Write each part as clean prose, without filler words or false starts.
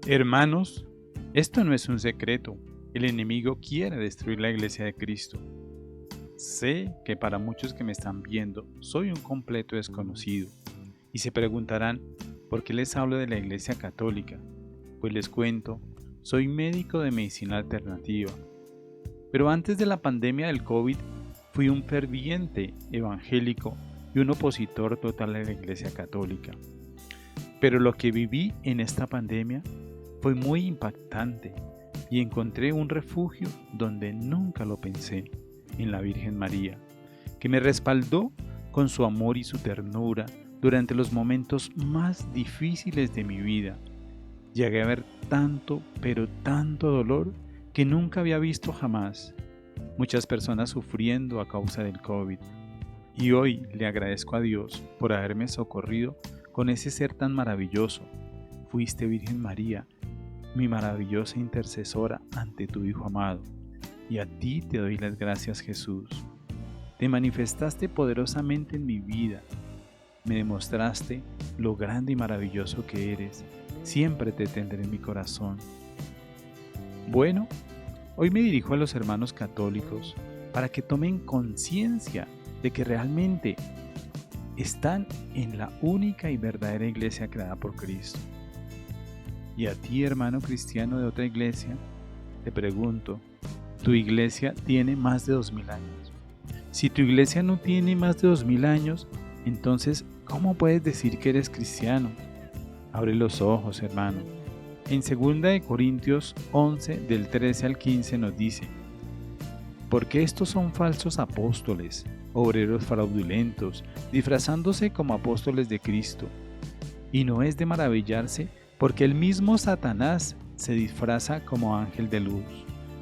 Hermanos, esto no es un secreto. El enemigo quiere destruir la iglesia de Cristo. Sé que para muchos que me están viendo soy un completo desconocido y se preguntarán por qué les hablo de la iglesia católica. Pues les cuento, soy médico de medicina alternativa. Pero antes de la pandemia del COVID fui un ferviente evangélico y un opositor total a la iglesia católica. Pero lo que viví en esta pandemia fue muy impactante y encontré un refugio donde nunca lo pensé, en la Virgen María, que me respaldó con su amor y su ternura durante los momentos más difíciles de mi vida. Llegué a ver tanto, pero tanto dolor que nunca había visto jamás. Muchas personas sufriendo a causa del COVID. Y hoy le agradezco a Dios por haberme socorrido con ese ser tan maravilloso. Fuiste, Virgen María, mi maravillosa intercesora ante tu Hijo amado, y a ti te doy las gracias, Jesús. Te manifestaste poderosamente en mi vida, me demostraste lo grande y maravilloso que eres, siempre te tendré en mi corazón. Bueno, hoy me dirijo a los hermanos católicos para que tomen conciencia de que realmente están en la única y verdadera iglesia creada por Cristo. Y a ti, hermano cristiano de otra iglesia, te pregunto, ¿tu iglesia tiene más de 2000 años? Si tu iglesia no tiene más de 2000 años, entonces, ¿cómo puedes decir que eres cristiano? Abre los ojos, hermano. En 2 Corintios 11, del 13 al 15 nos dice: porque estos son falsos apóstoles, obreros fraudulentos, disfrazándose como apóstoles de Cristo. Y no es de maravillarse, porque el mismo Satanás se disfraza como ángel de luz.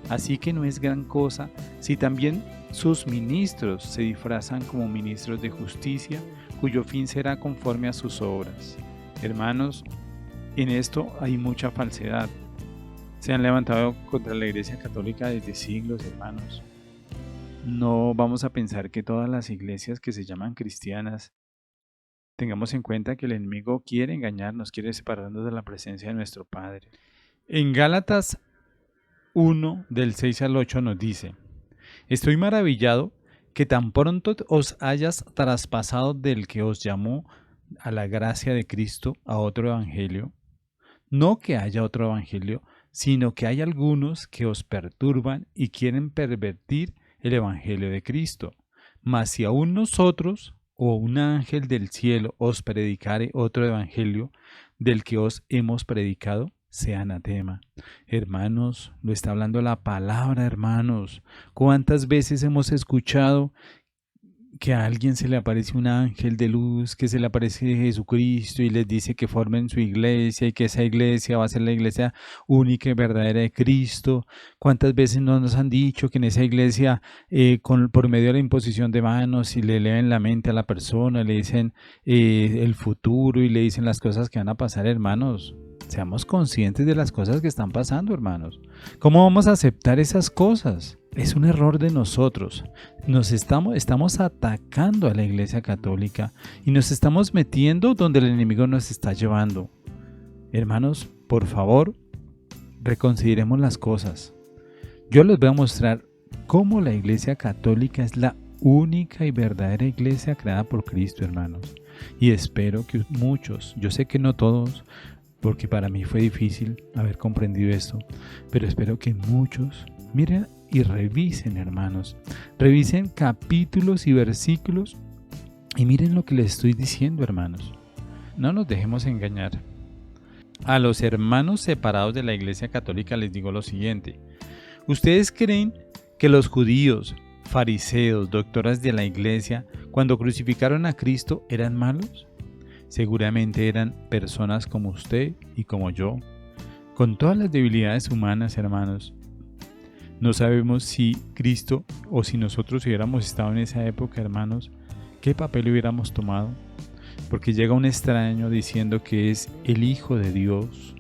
Así que no es gran cosa si también sus ministros se disfrazan como ministros de justicia, cuyo fin será conforme a sus obras. Hermanos, en esto hay mucha falsedad. Se han levantado contra la Iglesia Católica desde siglos, hermanos. No vamos a pensar que todas las iglesias que se llaman cristianas. Tengamos en cuenta que el enemigo quiere engañarnos, quiere separarnos de la presencia de nuestro Padre. En Gálatas 1, del 6 al 8 nos dice: estoy maravillado que tan pronto os hayas traspasado del que os llamó a la gracia de Cristo a otro evangelio. No que haya otro evangelio, sino que hay algunos que os perturban y quieren pervertir el evangelio de Cristo. Mas si aún nosotros o un ángel del cielo os predicare otro evangelio del que os hemos predicado, sea anatema. Hermanos, lo está hablando la palabra, hermanos. ¿Cuántas veces hemos escuchado que a alguien se le aparece un ángel de luz, que se le aparece Jesucristo y les dice que formen su iglesia y que esa iglesia va a ser la iglesia única y verdadera de Cristo? ¿Cuántas veces nos han dicho que en esa iglesia, por medio de la imposición de manos, y le leen la mente a la persona, le dicen el futuro y le dicen las cosas que van a pasar, hermanos? Seamos conscientes de las cosas que están pasando, hermanos. ¿Cómo vamos a aceptar esas cosas? Es un error de nosotros. Estamos atacando a la Iglesia Católica y nos estamos metiendo donde el enemigo nos está llevando. Hermanos, por favor, reconsideremos las cosas. Yo les voy a mostrar cómo la Iglesia Católica es la única y verdadera iglesia creada por Cristo, hermanos. Y espero que muchos, yo sé que no todos, porque para mí fue difícil haber comprendido esto, pero espero que muchos miren y revisen, hermanos. Revisen capítulos y versículos y miren lo que les estoy diciendo, hermanos. No nos dejemos engañar. A los hermanos separados de la Iglesia Católica les digo lo siguiente: ¿ustedes creen que los judíos, fariseos, doctoras de la Iglesia, cuando crucificaron a Cristo, eran malos? Seguramente eran personas como usted y como yo, con todas las debilidades humanas, hermanos. No sabemos si Cristo o si nosotros hubiéramos estado en esa época, hermanos, qué papel hubiéramos tomado. Porque llega un extraño diciendo que es el Hijo de Dios.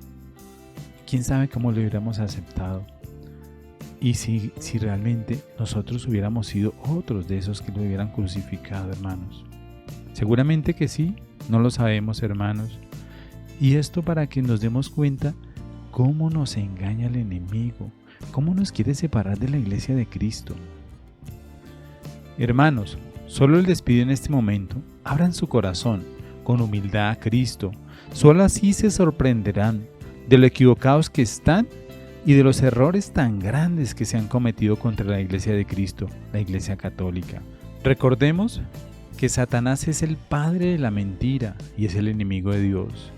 ¿Quién sabe cómo lo hubiéramos aceptado? Y si realmente nosotros hubiéramos sido otros de esos que lo hubieran crucificado, hermanos. Seguramente que sí, no lo sabemos, hermanos. Y esto para que nos demos cuenta cómo nos engaña el enemigo, cómo nos quiere separar de la iglesia de Cristo. Hermanos, solo les pido en este momento, abran su corazón con humildad a Cristo. Solo así se sorprenderán de lo equivocados que están y de los errores tan grandes que se han cometido contra la iglesia de Cristo, la iglesia católica. Recordemos que Satanás es el padre de la mentira y es el enemigo de Dios.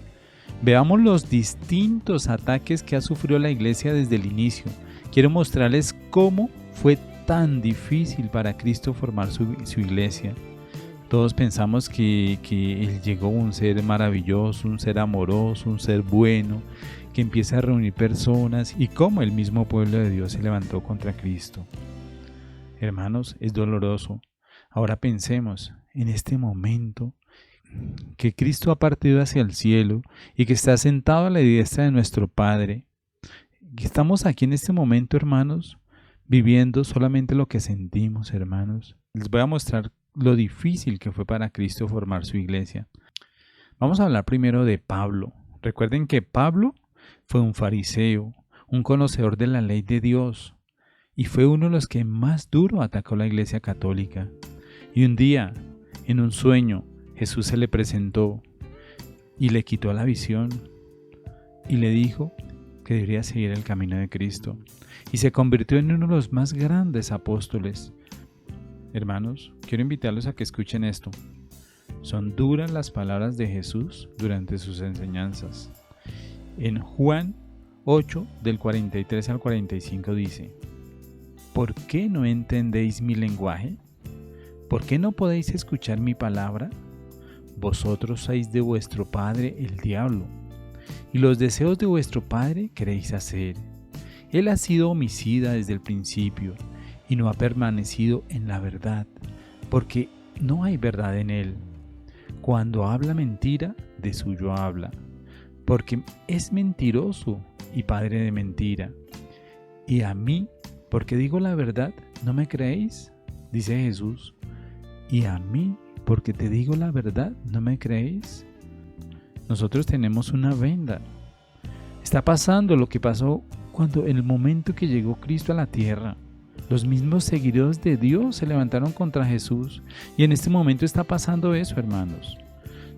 Veamos los distintos ataques que ha sufrido la iglesia desde el inicio. Quiero mostrarles cómo fue tan difícil para Cristo formar su iglesia. Todos pensamos que Él llegó un ser maravilloso, un ser amoroso, un ser bueno, que empieza a reunir personas, y cómo el mismo pueblo de Dios se levantó contra Cristo. Hermanos, es doloroso. Ahora pensemos en este momento que Cristo ha partido hacia el cielo y que está sentado a la diestra de nuestro Padre. Estamos aquí en este momento, hermanos, viviendo solamente lo que sentimos, hermanos. Les voy a mostrar lo difícil que fue para Cristo formar su iglesia. Vamos a hablar primero de Pablo. Recuerden que Pablo fue un fariseo, un conocedor de la ley de Dios, y fue uno de los que más duro atacó la iglesia católica. Y un día, en un sueño, Jesús se le presentó y le quitó la visión y le dijo que debería seguir el camino de Cristo, y se convirtió en uno de los más grandes apóstoles. Hermanos, quiero invitarlos a que escuchen esto. Son duras las palabras de Jesús durante sus enseñanzas. En Juan 8, del 43 al 45 dice: ¿Por qué no entendéis mi lenguaje? ¿Por qué no podéis escuchar mi palabra? Vosotros sois de vuestro padre el diablo, y los deseos de vuestro padre queréis hacer. Él ha sido homicida desde el principio, y no ha permanecido en la verdad, porque no hay verdad en él. Cuando habla mentira, de suyo habla, porque es mentiroso y padre de mentira. Y a mí, porque digo la verdad, ¿no me creéis?, dice Jesús. Y a mí, porque te digo la verdad, ¿no me creéis? Nosotros tenemos una venda. Está pasando lo que pasó cuando en el momento que llegó Cristo a la tierra. Los mismos seguidores de Dios se levantaron contra Jesús, y en este momento está pasando eso, hermanos.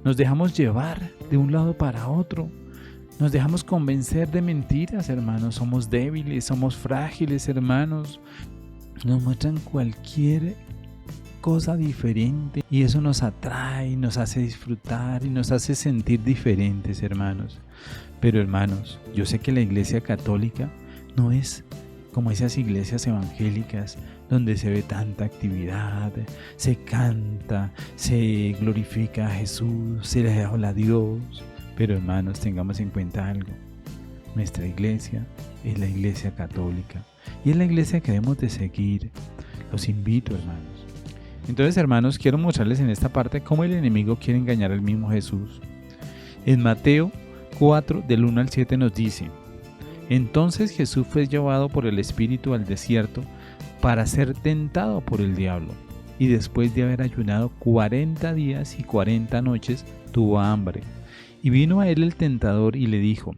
Nos dejamos llevar de un lado para otro. Nos dejamos convencer de mentiras, hermanos. Somos débiles, somos frágiles, hermanos. Nos muestran cualquier cosa diferente y eso nos atrae, nos hace disfrutar y nos hace sentir diferentes, hermanos. Pero, hermanos, yo sé que la iglesia católica no es como esas iglesias evangélicas donde se ve tanta actividad, se canta, se glorifica a Jesús, se le habla a Dios. Pero, hermanos, tengamos en cuenta algo. Nuestra iglesia es la iglesia católica y es la iglesia que debemos de seguir. Los invito, hermanos. Entonces, hermanos, quiero mostrarles en esta parte cómo el enemigo quiere engañar al mismo Jesús. En Mateo 4, del 1 al 7 nos dice: Entonces Jesús fue llevado por el Espíritu al desierto para ser tentado por el diablo, y después de haber ayunado 40 días y 40 noches, tuvo hambre. Y vino a él el tentador y le dijo: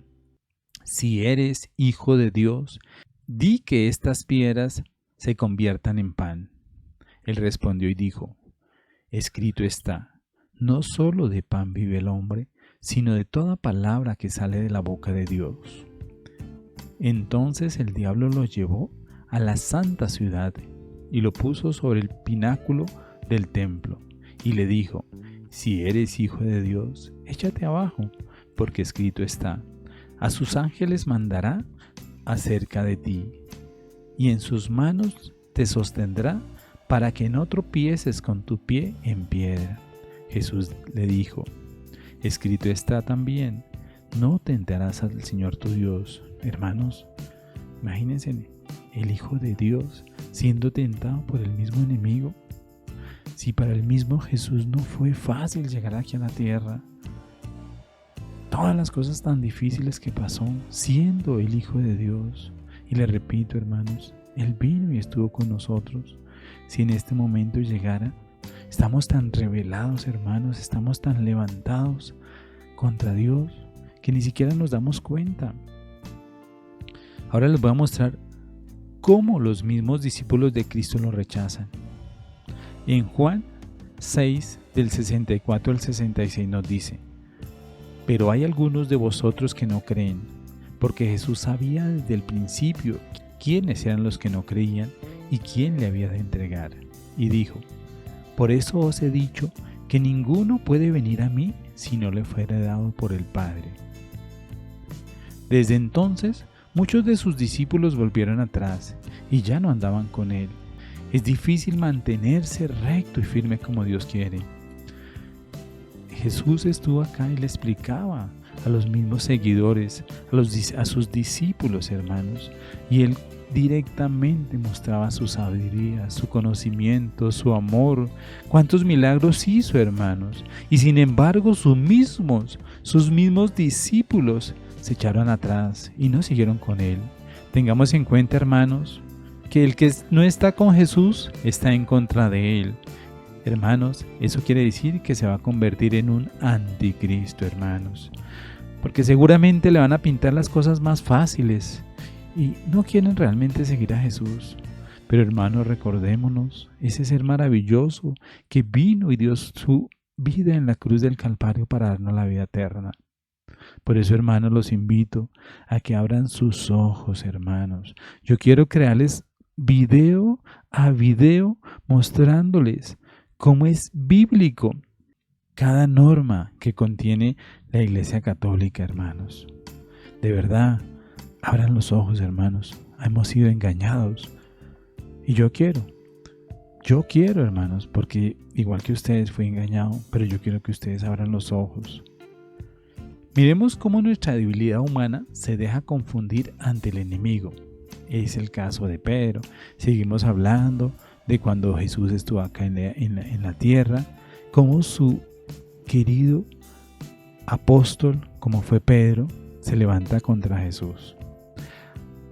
Si eres hijo de Dios, di que estas piedras se conviertan en pan. Él respondió y dijo: Escrito está, no solo de pan vive el hombre, sino de toda palabra que sale de la boca de Dios. Entonces el diablo lo llevó a la santa ciudad y lo puso sobre el pináculo del templo y le dijo: Si eres hijo de Dios, échate abajo, porque escrito está: a sus ángeles mandará acerca de ti, y en sus manos te sostendrá para que no tropieces con tu pie en piedra. Jesús le dijo: Escrito está también: no tentarás al Señor tu Dios. Hermanos, imagínense el Hijo de Dios siendo tentado por el mismo enemigo. Si para el mismo Jesús no fue fácil llegar aquí a la tierra, todas las cosas tan difíciles que pasó siendo el Hijo de Dios. Y le repito, hermanos, Él vino y estuvo con nosotros. Si en este momento llegara, estamos tan rebelados, hermanos, estamos tan levantados contra Dios que ni siquiera nos damos cuenta. Ahora les voy a mostrar cómo los mismos discípulos de Cristo lo rechazan. En Juan 6, del 64 al 66 nos dice: pero hay algunos de vosotros que no creen, porque Jesús sabía desde el principio quiénes eran los que no creían y quién le había de entregar. Y dijo: por eso os he dicho que ninguno puede venir a mí si no le fuere dado por el Padre. Desde entonces, muchos de sus discípulos volvieron atrás y ya no andaban con él. Es difícil mantenerse recto y firme como Dios quiere. Jesús estuvo acá y le explicaba a los mismos seguidores, a sus discípulos, hermanos, y él directamente mostraba su sabiduría, su conocimiento, su amor. ¿Cuántos milagros hizo, hermanos? Y sin embargo, sus mismos discípulos se echaron atrás y no siguieron con él. Tengamos en cuenta, hermanos, que el que no está con Jesús está en contra de él. Hermanos, eso quiere decir que se va a convertir en un anticristo, hermanos, porque seguramente le van a pintar las cosas más fáciles y no quieren realmente seguir a Jesús. Pero hermanos, recordémonos ese ser maravilloso que vino y dio su vida en la cruz del Calvario para darnos la vida eterna. Por eso, hermanos, los invito a que abran sus ojos, hermanos. Yo quiero crearles video a video mostrándoles cómo es bíblico cada norma que contiene la Iglesia Católica, hermanos. De verdad, abran los ojos, hermanos. Hemos sido engañados. Y yo quiero, hermanos, porque igual que ustedes fui engañado, pero yo quiero que ustedes abran los ojos. Miremos cómo nuestra debilidad humana se deja confundir ante el enemigo. Es el caso de Pedro. Seguimos hablando de cuando Jesús estuvo acá en la tierra, cómo su querido apóstol, como fue Pedro, se levanta contra Jesús.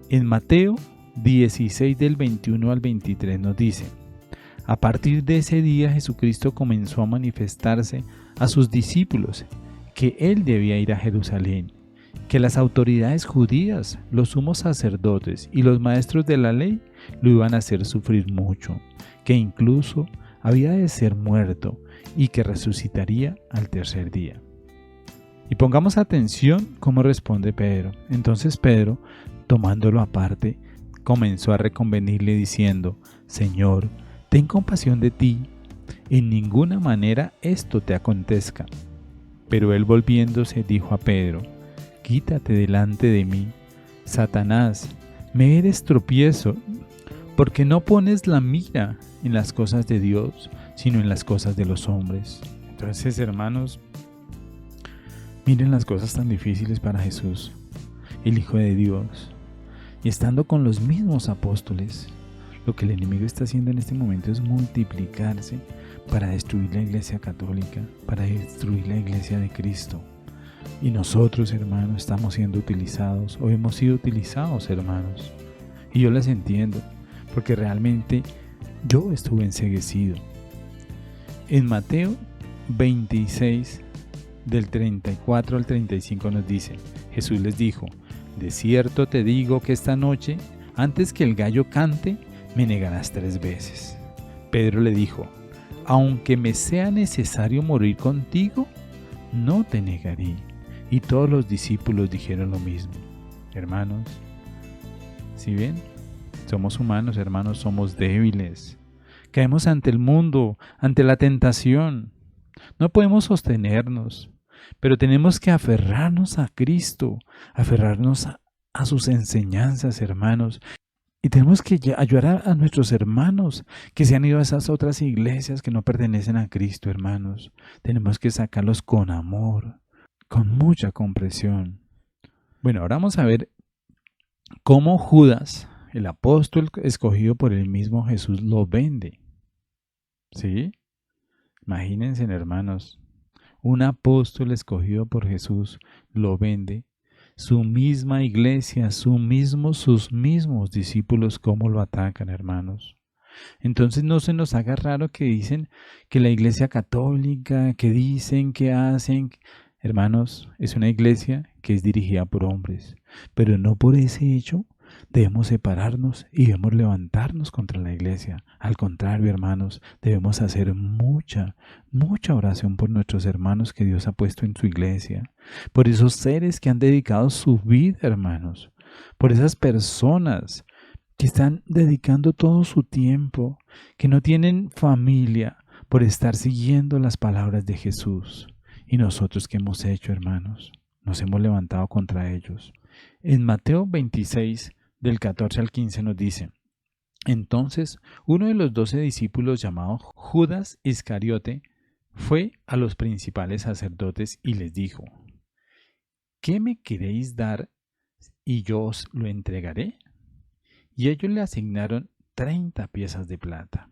En Mateo 16 del 21 al 23 nos dice: a partir de ese día Jesucristo comenzó a manifestarse a sus discípulos que él debía ir a Jerusalén, que las autoridades judías, los sumos sacerdotes y los maestros de la ley lo iban a hacer sufrir mucho, que incluso había de ser muerto y que resucitaría al tercer día. Y pongamos atención cómo responde Pedro. Entonces Pedro, tomándolo aparte, comenzó a reconvenirle diciendo: Señor, ten compasión de ti, en ninguna manera esto te acontezca. Pero él, volviéndose, dijo a Pedro: quítate delante de mí, Satanás, me eres tropiezo, porque no pones la mira en las cosas de Dios, sino en las cosas de los hombres. Entonces, hermanos, miren las cosas tan difíciles para Jesús, el Hijo de Dios, y estando con los mismos apóstoles. Lo que el enemigo está haciendo en este momento es multiplicarse para destruir la Iglesia Católica, para destruir la Iglesia de Cristo. Y nosotros, hermanos, estamos siendo utilizados, o hemos sido utilizados, hermanos. Y yo les entiendo, porque realmente yo estuve enceguecido. En Mateo 26, del 34 al 35 nos dice: Jesús les dijo: de cierto te digo que esta noche, antes que el gallo cante, me negarás 3 veces. Pedro le dijo: aunque me sea necesario morir contigo, no te negaré. Y todos los discípulos dijeron lo mismo. Hermanos, ¿sí ven? Somos humanos, hermanos, somos débiles. Caemos ante el mundo, ante la tentación. No podemos sostenernos, pero tenemos que aferrarnos a Cristo, aferrarnos a sus enseñanzas, hermanos. Y tenemos que ayudar a nuestros hermanos que se han ido a esas otras iglesias que no pertenecen a Cristo, hermanos. Tenemos que sacarlos con amor, con mucha comprensión. Bueno, ahora vamos a ver cómo Judas, el apóstol escogido por el mismo Jesús, lo vende. ¿Sí? Imagínense, hermanos, un apóstol escogido por Jesús lo vende. Su misma iglesia, sus mismos discípulos, cómo lo atacan, hermanos. Entonces no se nos haga raro que dicen que la Iglesia Católica, que dicen, que hacen. Hermanos, es una iglesia que es dirigida por hombres, pero no por ese hecho debemos separarnos y debemos levantarnos contra la iglesia. Al contrario, hermanos, debemos hacer mucha oración por nuestros hermanos que Dios ha puesto en su iglesia, por esos seres que han dedicado su vida, hermanos, por esas personas que están dedicando todo su tiempo, que no tienen familia, por estar siguiendo las palabras de Jesús. ¿Y nosotros qué hemos hecho, hermanos? Nos hemos levantado contra ellos. En Mateo 26, del 14 al 15 nos dice: entonces uno de los 12 discípulos, llamado Judas Iscariote, fue a los principales sacerdotes y les dijo: ¿qué me queréis dar y yo os lo entregaré? Y ellos le asignaron 30 piezas de plata.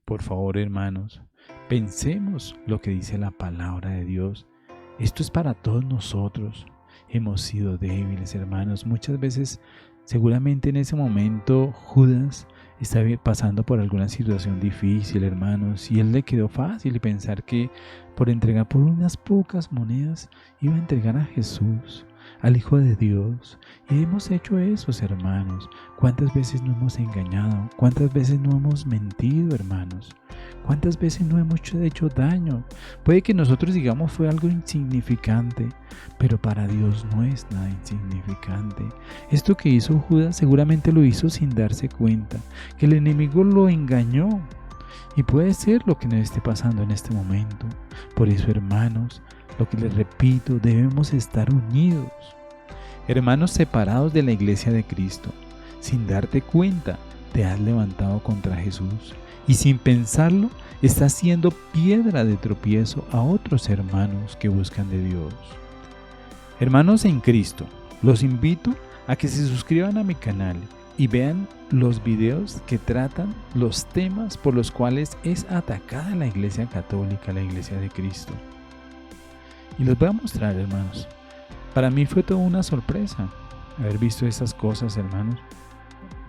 Por favor, hermanos, pensemos lo que dice la palabra de Dios. Esto es para todos nosotros. Hemos sido débiles, hermanos. Muchas veces, seguramente en ese momento, Judas está pasando por alguna situación difícil, hermanos, y él le quedó fácil pensar que por entregar por unas pocas monedas iba a entregar a Jesús, al Hijo de Dios. Y hemos hecho eso, hermanos. ¿Cuántas veces no hemos engañado? ¿Cuántas veces no hemos mentido, hermanos? ¿Cuántas veces no hemos hecho daño? Puede que nosotros digamos fue algo insignificante, pero para Dios no es nada insignificante. Esto que hizo Judas seguramente lo hizo sin darse cuenta, que el enemigo lo engañó. Y puede ser lo que nos esté pasando en este momento. Por eso, hermanos, lo que les repito, debemos estar unidos. Hermanos separados de la iglesia de Cristo, sin darte cuenta, te has levantado contra Jesús. Y sin pensarlo, estás siendo piedra de tropiezo a otros hermanos que buscan de Dios. Hermanos en Cristo, los invito a que se suscriban a mi canal y vean los videos que tratan los temas por los cuales es atacada la Iglesia Católica, la Iglesia de Cristo. Y les voy a mostrar, hermanos. Para mí fue toda una sorpresa haber visto esas cosas, hermanos.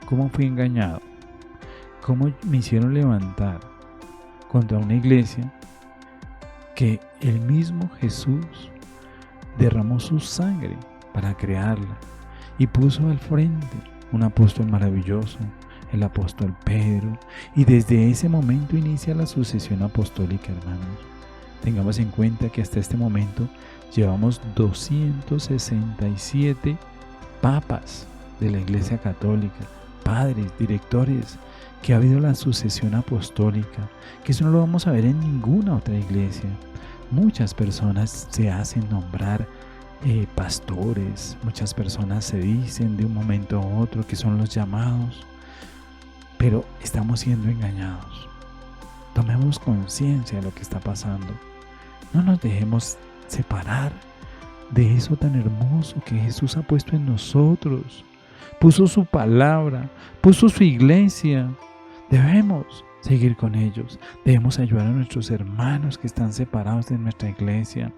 Cómo fui engañado, cómo me hicieron levantar contra una iglesia que el mismo Jesús derramó su sangre para crearla y puso al frente un apóstol maravilloso, el apóstol Pedro, y desde ese momento inicia la sucesión apostólica, hermanos. Tengamos en cuenta que hasta este momento llevamos 267 papas de la Iglesia Católica, padres, directores, que ha habido la sucesión apostólica, que eso no lo vamos a ver en ninguna otra iglesia. Muchas personas se hacen nombrar pastores, muchas personas se dicen de un momento a otro que son los llamados, pero estamos siendo engañados. Tomemos conciencia de lo que está pasando. No nos dejemos separar de eso tan hermoso que Jesús ha puesto en nosotros. Puso su palabra, puso su iglesia. Debemos seguir con ellos. Debemos ayudar a nuestros hermanos que están separados de nuestra iglesia.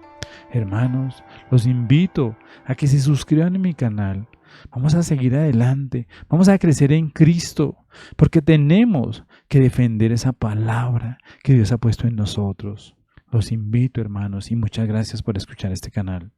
Hermanos, los invito a que se suscriban a mi canal. Vamos a seguir adelante. Vamos a crecer en Cristo, porque tenemos que defender esa palabra que Dios ha puesto en nosotros. Los invito, hermanos, y muchas gracias por escuchar este canal.